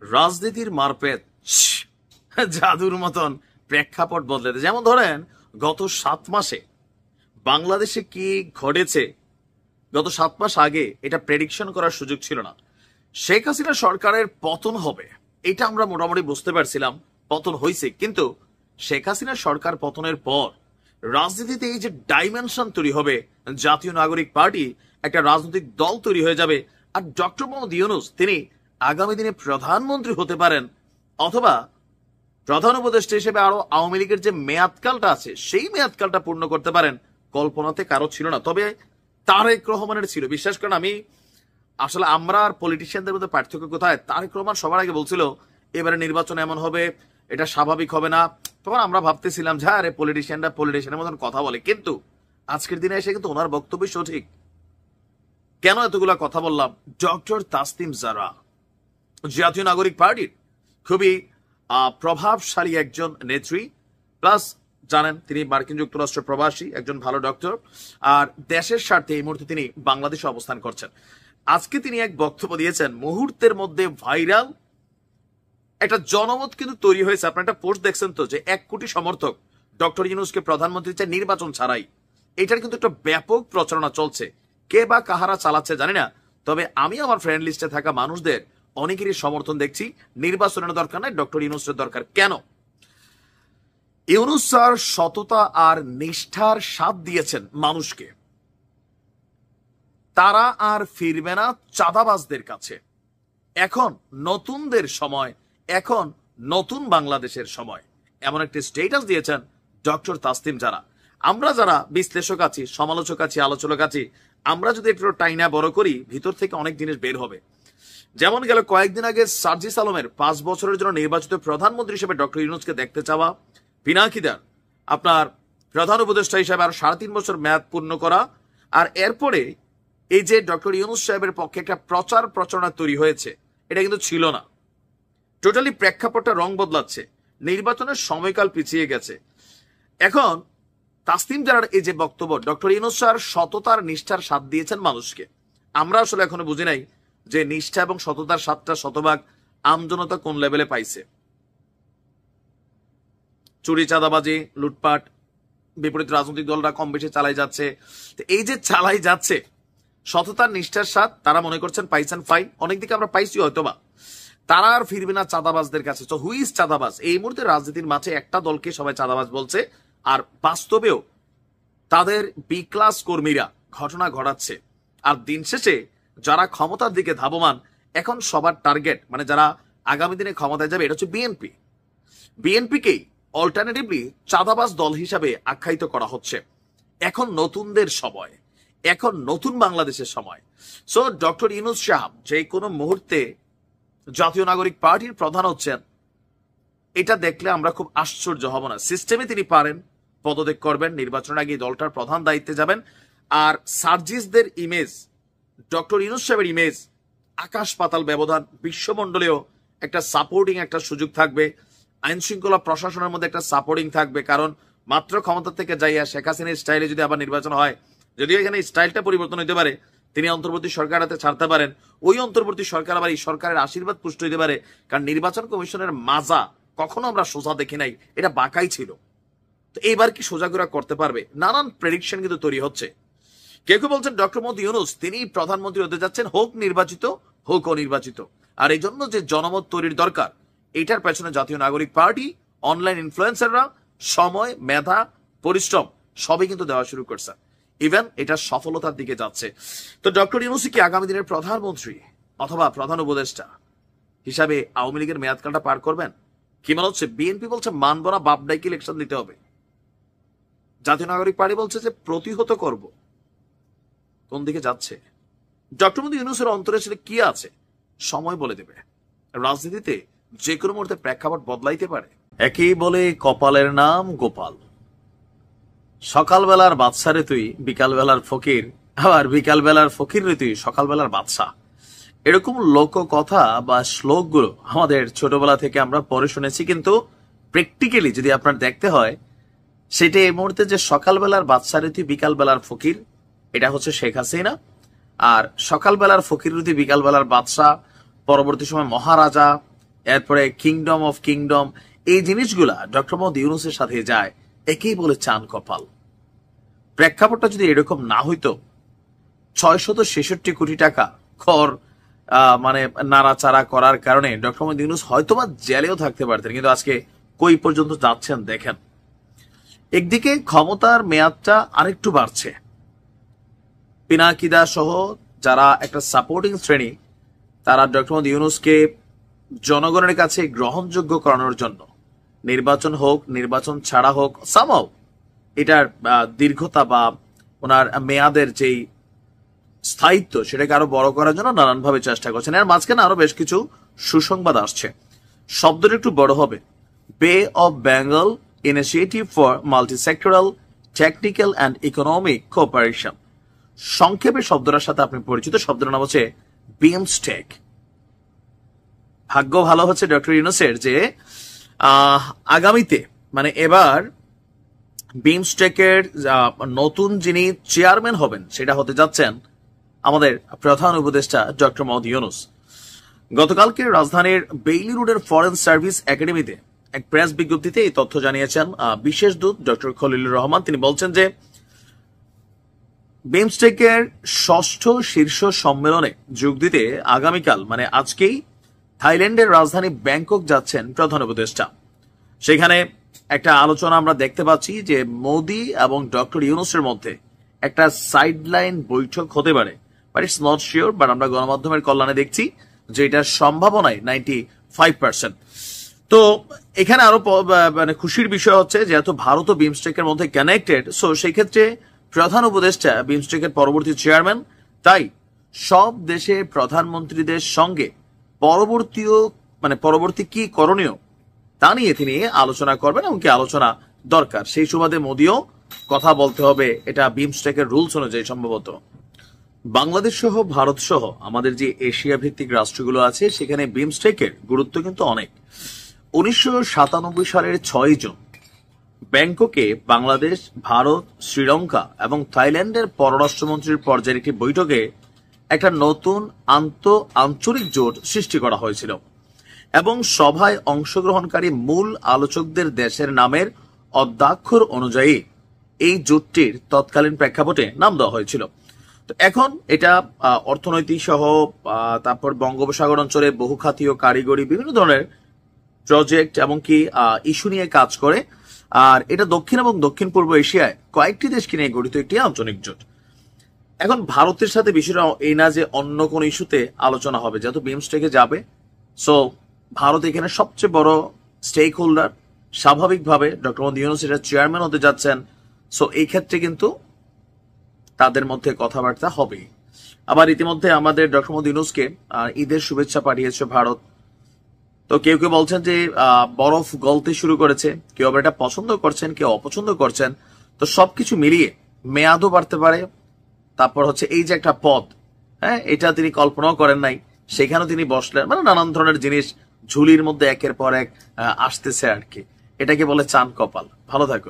রাজনীতির মারপেট জাদুর মতন প্রেক্ষাপট বদলে। যেমন ধরেন গত 7 মাসে বাংলাদেশে কি ঘটেছে, গত 7 মাস আগে এটা প্রেডিকশন করার সুযোগ ছিল না। শেখ হাসিনা সরকারের পতন হবে এটা আমরা মোটামুটি বুঝতে পারছিলাম, পতন হয়েছে। কিন্তু শেখ হাসিনা সরকার পতনের পর রাজনীতিতে এই যে ডাইমেনশন তৈরি হবে, জাতীয় নাগরিক পার্টি একটা রাজনৈতিক দল তৈরি হয়ে যাবে, আর ডক্টর মোহাম্মদ ইউনূস তিনি আগামী দিনে প্রধানমন্ত্রী হতে পারেন, অথবা প্রধান উপদেষ্টা হিসেবে আরো আওয়ামী লীগের যে মেয়াদকালটা আছে সেই মেয়াদকালটা পূর্ণ করতে পারেন, কল্পনাতে কারো ছিল না। তবে তারেক রহমানের ছিল। বিশ্বাস করেন, আমি আসলে আমরা আর পলিটিশিয়ানদের মধ্যে পার্থক্য কোথায়? তারেক রহমান সবার আগে বলছিল এবারে নির্বাচন এমন হবে, এটা স্বাভাবিক হবে না। তখন আমরা ভাবতেছিলাম যে আরে পলিটিশিয়ানের মতন কথা বলে, কিন্তু আজকের দিনে এসে কিন্তু ওনার বক্তব্য সঠিক। কেন এতগুলা কথা বললাম? ডক্টর তাসনিম জারা জাতীয় নাগরিক পার্টির খুবই প্রভাবশালী একজন নেত্রী, প্লাস জানেন তিনি মার্কিন যুক্তরাষ্ট্র প্রবাসী একজন ভালো ডক্টর, আর দেশের স্বার্থে এই মুহূর্তে তিনি বাংলাদেশে অবস্থান করছেন। আজকে তিনি এক বক্তব্য দিয়েছেন, মুহূর্তের মধ্যে ভাইরাল একটা জনমত কিন্তু তৈরি হয়েছে। আপনার একটা পোস্ট দেখছেন তো, যে 1 কোটি সমর্থক ডক্টর ইউনূসকে প্রধানমন্ত্রী চায় নির্বাচন ছাড়াই। এটার কিন্তু একটা ব্যাপক প্রচারণা চলছে। কে বা কাহারা চালাচ্ছে জানি না, তবে আমি আমার ফ্রেন্ড লিস্টে থাকা মানুষদের অনেকেরই সমর্থন দেখছি। নির্বাচনের দরকার নাই, ডক্টর ইউনূসের দরকার। কেন? ইউনূস স্যার সততা আর নিষ্ঠার সাথ দিয়েছেন মানুষকে, তারা আর ফিরবে না চাঁদাবাজদের কাছে। এখন নতুনদের সময়, এখন নতুন বাংলাদেশের সময়, এমন একটি স্টেটাস দিয়েছেন ডক্টর তাসনিম জারা। আমরা যারা বিশ্লেষক আছি, সমালোচক আছি, আলোচক আছি, আমরা যদি একটু টাইনা বড় করি, ভিতর থেকে অনেক জিনিস বের হবে। যেমন গেল কয়েকদিন আগে সার্জিস আলমের 5 বছরের জন্য নির্বাচিত প্রধানমন্ত্রী হিসেবে ডক্টর ইউনূসকে দেখতে চাওয়া, পিনাকিদার আপনার প্রধান উপদেষ্টা হিসেবে আর 3.5 বছর মেয়াদ পূর্ণ করা, আর এরপরে এই যে ডক্টর ইউনূস সাহেবের পক্ষে একটা প্রচারণা তৈরি হয়েছে, এটা কিন্তু ছিল না। টোটালি প্রেক্ষাপটটা রং বদলাচ্ছে, নির্বাচনের সময়কাল পিছিয়ে গেছে। এখন তাসনিম জারার এই যে বক্তব্য, ডক্টর ইউনূস স্যার সততার নিষ্ঠার সাথ দিয়েছেন মানুষকে। আমরা আসলে এখনো বুঝি নাই যে নিষ্ঠা এবং সততার সাথটা শতভাগ আমজনতা কোন লেভেলে পাইছে। চুরি, চাঁদাবাজি, লুটপাট বিপরীত রাজনৈতিক দলরা কম বেশি চালাই যাচ্ছে। এই যে চালাই যাচ্ছে, সততার নিষ্ঠার সাথ তারা মনে করছেন পাইছেন, ফাইন, অনেক দিকে আমরা পাইছি হয়তোবা, তারা আর ফিরবে না চাঁদাবাজদের কাছে। তো হুই ইজ চাঁদাবাজ? এই মুহূর্তে রাজনীতির মাঝে একটা দলকে সবাই চাঁদাবাজ বলছে, আর বাস্তবেও তাদের বি ক্লাস কর্মীরা ঘটনা ঘটাচ্ছে। আর দিন শেষে যারা ক্ষমতার দিকে ধাবমান, এখন সবার টার্গেট, মানে যারা আগামী দিনে ক্ষমতায় যাবে, এটা হচ্ছে বিএনপি। বিএনপিকেই অল্টারনেটিভলি চাঁদাবাজ দল হিসাবে আখ্যায়িত করা হচ্ছে। এখন নতুনদের সময়, এখন নতুন বাংলাদেশের সময়। সো ডক্টর ইউনূস সাহেব যে কোনো মুহূর্তে জাতীয় নাগরিক পার্টির প্রধান হচ্ছেন, এটা দেখলে আমরা খুব আশ্চর্য হব না। সিস্টেমে তিনি পারেন, পদত্যাগ করবেন, নির্বাচনের আগে দলটার প্রধান দায়িত্বে যাবেন। আর সার্জিসদের ইমেজ, ডক্টর ইউনূস সাহেবের ইমেজ, আকাশ পাতাল ব্যবধান। বিশ্বমণ্ডলেও একটা সাপোর্টিং একটা সুযোগ থাকবে, আইন শৃঙ্খলা প্রশাসনের মধ্যে একটা সাপোর্টিং থাকবে। কারণ মাত্র ক্ষমতা থেকে যাইয়া শেখ হাসিনার স্টাইলে যদি আবার নির্বাচন হয়, যদিও এখানে স্টাইলটা পরিবর্তন হইতে পারে, তিনি অন্তর্বর্তী সরকার হাতে ছাড়তে পারেন, ওই অন্তর্বর্তী সরকার আবার এই সরকারের আশীর্বাদ পুষ্ট হইতে পারে। কারণ নির্বাচন কমিশনের মাজা কখনো আমরা সোজা দেখি নাই, এটা বাঁকাই ছিল। তো এইবার কি সোজা করে করতে পারবে? নানান প্রেডিকশন কিন্তু তৈরি হচ্ছে। কেউ কেউ বলছেন ডক্টর মোহাম্মদ ইউনূস তিনি প্রধানমন্ত্রী হতে যাচ্ছেন, হোক নির্বাচিত হোক অনির্বাচিত। আর এই জন্য যে জনমত তৈরির দরকার, এটার পেছনে জাতীয় নাগরিক পার্টি, অনলাইন ইনফ্লুয়েন্সাররা সময়, মেধা, পরিশ্রম সবই কিন্তু দেওয়া শুরু করছে। ইভেন এটা সফলতার দিকে যাচ্ছে। তো ডক্টর ইউনূস কি আগামী দিনের প্রধানমন্ত্রী অথবা প্রধান উপদেষ্টা হিসাবে আওয়ামী লীগের মেয়াদকালটা পার করবেন? কি মনে হচ্ছে? বিএনপি বলছে মানব না, বাপ ডাইকে ইলেকশন দিতে হবে। জাতীয় নাগরিক পার্টি বলছে যে প্রতিহত করব। কোন দিকে যাচ্ছে? ডক্টর মোহাম্মদ ইউনূসের অন্তরে আসলে কি আছে সময় বলে দেবে। রাজনীতিতে যে কোনো মুহূর্তে প্রেক্ষাপট বদলাইতে পারে। একই বলে কপালের নাম গোপাল। সকালবেলার বাদশারে তুই বিকালবেলার ফকির, আবার বিকালবেলার ফকির রে তুই সকালবেলার বাদশা। এরকম লোক কথা বা শ্লোকগুলো আমাদের ছোটবেলা থেকে আমরা পড়ে শুনেছি, কিন্তু প্র্যাকটিক্যালি যদি আপনার দেখতে হয়, সেটা এই মুহূর্তে যে সকালবেলার বাদশারে তুই বিকালবেলার ফকির, এটা হচ্ছে শেখ হাসিনা। আর সকালবেলার ফকির রুতি বিকালবেলার বাদশা, পরবর্তী সময় মহারাজা, এরপরে কিংডম অফ কিংডম, এই জিনিসগুলা ডক্টর মোহাম্মদ ইউনূসের সাথে যায়, একেই বলে চান কপাল। প্রেক্ষাপটটা যদি এরকম না হইতো, 666 কোটি টাকা কর মানে নাড়াচাড়া করার কারণে ডক্টর মোহাম্মদ ইউনূস হয়তোবা জেলেও থাকতে পারতেন, কিন্তু আজকে কই পর্যন্ত যাচ্ছেন দেখেন। একদিকে ক্ষমতার মেয়াদটা আরেকটু বাড়ছে, পিনাকিদা সহ যারা একটা সাপোর্টিং শ্রেণী, তারা ডক্টর মোহাম্মদ ইউনূসকে জনগণের কাছে গ্রহণযোগ্য করানোর জন্য নির্বাচন হোক, নির্বাচন ছাড়া হোক, সামহাও এটার দীর্ঘতা বা ওনার মেয়াদের যেই স্থায়িত্ব সেটাকে আরো বড় করার জন্য নানানভাবে চেষ্টা করছেন। এর মাঝখানে আরো বেশ কিছু সুসংবাদ আসছে, শব্দটা একটু বড় হবে। বে of Bengal initiative for multi-sectoral technical and economic cooperation, সংক্ষেপে শব্দটার সাথে আপনি পরিচিত। শব্দটার নাম হচ্ছে বিমস্টেক। ভাগ্য ভালো হচ্ছে ডক্টর ইউনূসের যে আগামীতে মানে এবার বিমস্টেকের নতুন যিনি চেয়ারম্যান হবেন সেটা হতে যাচ্ছেন আমাদের প্রধান উপদেষ্টা ডক্টর মোহাম্মদ ইউনূস। গতকালকে রাজধানীর বেইলি রোডের ফরেন সার্ভিস একাডেমিতে এক প্রেস বিজ্ঞপ্তিতে এই তথ্য জানিয়েছেন বিশেষ দূত ডক্টর খলিলুর রহমান। তিনি বলছেন যে বিমস্টেকের 6ষ্ঠ শীর্ষ সম্মেলনে যোগ দিতে আগামীকাল মানে আজকেই থাইল্যান্ডের রাজধানী ব্যাংকক যাচ্ছেন প্রধান উপদেষ্টা। সেখানে একটা আলোচনা আমরা দেখতে পাচ্ছি যে মোদি এবং ডক্টর ইউনূসের মধ্যে একটা সাইডলাইন বৈঠক হতে পারে, but it's not sure. But আমরা গণমাধ্যমের কল্যাণে দেখছি যে এটার সম্ভাবনায় 95%। তো এখানে আরো মানে খুশির বিষয় হচ্ছে যেহেতু ভারত ও বিমস্টেকের মধ্যে কানেক্টেড, সো সেই ক্ষেত্রে প্রধান উপদেষ্টা বিমস্টেকের পরবর্তী চেয়ারম্যান, তাই সব দেশের প্রধানমন্ত্রীদের সঙ্গে পরবর্তী কি করণীয় তা নিয়ে তিনি আলোচনা করবেন এবং কি আলোচনা দরকার সেই সুবাদে মোদিও কথা বলতে হবে, এটা বিমস্টেকের রুলস অনুযায়ী সম্ভবত। বাংলাদেশ সহ ভারত সহ আমাদের যে এশিয়া ভিত্তিক রাষ্ট্রগুলো আছে সেখানে বিমস্টেকের গুরুত্ব কিন্তু অনেক। 1997 সালের 6 জুন ব্যাংককে বাংলাদেশ, ভারত, শ্রীলঙ্কা এবং থাইল্যান্ডের পররাষ্ট্রমন্ত্রীর পর্যায়ের একটি বৈঠকে একটা নতুন আঞ্চলিক জোট সৃষ্টি করা হয়েছিল এবং সভায় অংশগ্রহণকারী মূল আলোচকদের দেশের নামের অদ্যাক্ষর অনুযায়ী এই জোটটির তৎকালীন প্রেক্ষাপটে নাম দেওয়া হয়েছিল। তো এখন এটা অর্থনৈতিক সহ তারপর বঙ্গোপসাগর অঞ্চলে বহুখাতীয় কারিগরি বিভিন্ন ধরনের প্রজেক্ট এবং কি ইস্যু নিয়ে কাজ করে, আর এটা দক্ষিণ এবং দক্ষিণ পূর্ব এশিয়ায় কয়েকটি দেশকে নিয়ে গঠিত একটি আঞ্চলিক জোট। এখন ভারতের সাথে বিষয়টা এই না যে অন্য কোন ইস্যুতে আলোচনা হবে, যেহেতু বিমস্টেকে যাবে, সো ভারত এখানে সবচেয়ে বড় স্টেক হোল্ডার। স্বাভাবিকভাবে ডক্টর মোহাম্মদ ইউনূস এটা চেয়ারম্যান হতে যাচ্ছেন, সো এই ক্ষেত্রে কিন্তু তাদের মধ্যে কথাবার্তা হবে। আবার ইতিমধ্যে আমাদের ডক্টর মোহাম্মদ ইউনূসকে ঈদের শুভেচ্ছা পাঠিয়েছে ভারত। তো কেউ কেউ বলছেন যে বরফ গলতে শুরু করেছে, কেউ আবার এটা পছন্দ করছেন, কেউ অপছন্দ করছেন। তো সবকিছু মিলিয়ে মেয়াদও বাড়তে পারে। তারপর হচ্ছে এই যে একটা পদ, হ্যাঁ, এটা তিনি কল্পনাও করেন নাই, সেখানেও তিনি বসলেন, মানে নানান ধরনের জিনিস ঝুলির মধ্যে একের পর এক আসতেছে আর কি। এটাকে বলে চান কপাল। ভালো থাকুন।